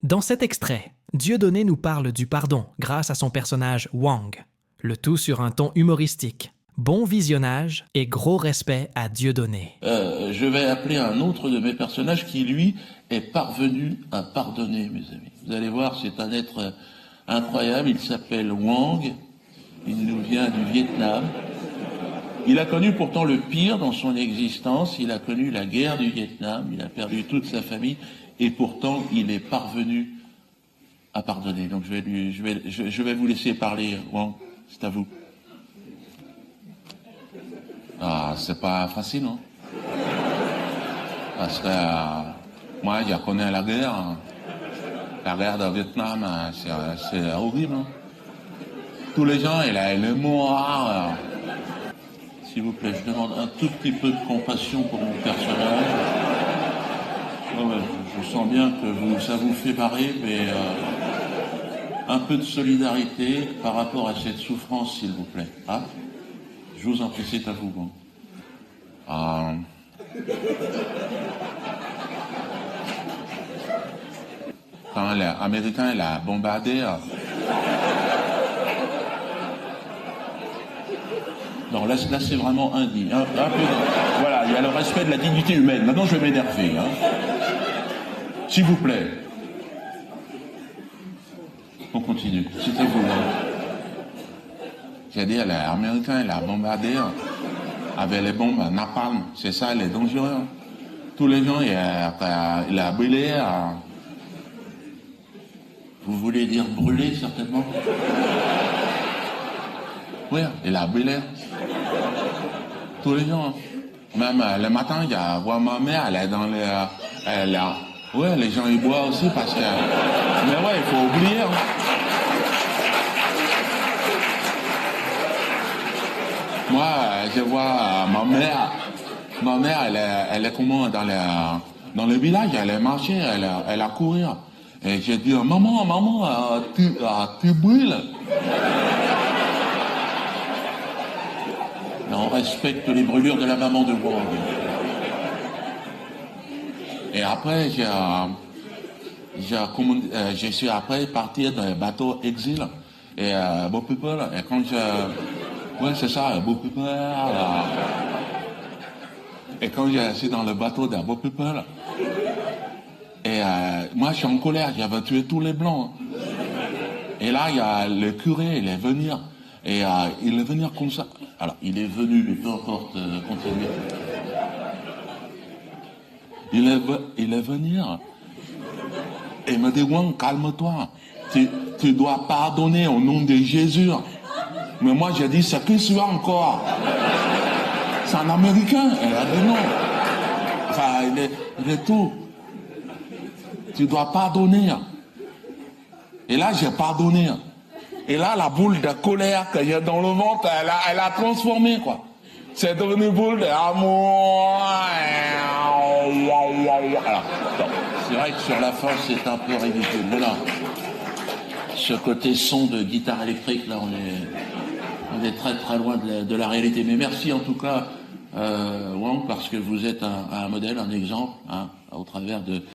Dans cet extrait, Dieudonné nous parle du pardon grâce à son personnage Wang. Le tout sur un ton humoristique. Bon visionnage et gros respect à Dieudonné. Je vais appeler un autre de mes personnages qui, lui, est parvenu à pardonner, mes amis. Vous allez voir, c'est un être incroyable. Il s'appelle Wang. Il nous vient du Vietnam. Il a connu pourtant le pire dans son existence. Il a connu la guerre du Vietnam. Il a perdu toute sa famille. Et pourtant, il est parvenu à pardonner. Donc je vais vous laisser parler, Wang. C'est à vous. Ah, c'est pas facile, non? Parce que moi, je connais la guerre. La guerre du Vietnam, c'est horrible. Hein? Tous les gens, il est mort. S'il vous plaît, je demande un tout petit peu de compassion pour mon personnage. Ouais, je sens bien que ça vous fait marrer, mais un peu de solidarité par rapport à cette souffrance, s'il vous plaît. Hein? Je vous en prie, c'est à vous. Bon. Quand les Américains l'ont bombardé, non, là c'est vraiment indigne. Un peu, voilà, il y a le respect de la dignité humaine. Maintenant, je vais m'énerver. Hein. S'il vous plaît. On continue. C'est à vous. Hein. J'ai dit, les Américains l'ont bombardé avec les bombes napalm. C'est ça, les dangereux. Tous les gens, il a brûlé. Vous voulez dire brûler, certainement? Oui, il a brûlé. Tous les gens. Même le matin, il y a ma mère, elle est dans les... Oui, les gens ils boivent aussi parce que... Mais ouais, il faut oublier. Hein. Moi, je vois ma mère, elle est comment dans le village, elle est marchée, elle a couru. Et j'ai dit, maman, tu brûles. On respecte les brûlures de la maman de Wang. Et après, je suis après parti dans le bateau Exil et Beau People. Et quand ouais, c'est ça, Beau People. Et quand je suis dans le bateau de Beau People, et moi je suis en colère, j'avais tué tous les blancs. Et là, il y a le curé, il est venu. Et il est venu comme ça. Alors, il est venu, mais peu importe, continuez. Il est venu. Et il me dit, Wang, calme-toi. Tu dois pardonner au nom de Jésus. Mais moi, j'ai dit, c'est qui celui-là encore? C'est un Américain. Il a dit non. Enfin, il est tout. Tu dois pardonner. Et là, j'ai pardonné. Et là, la boule de colère que j'ai dans le ventre, elle a transformé, quoi. C'est devenu une boule d'amour. Alors, c'est vrai que sur la fin, c'est un peu ridicule. Mais là, ce côté son de guitare électrique, là, on est très très loin de la réalité. Mais merci en tout cas, Wang, parce que vous êtes un modèle, un exemple, hein, au travers de...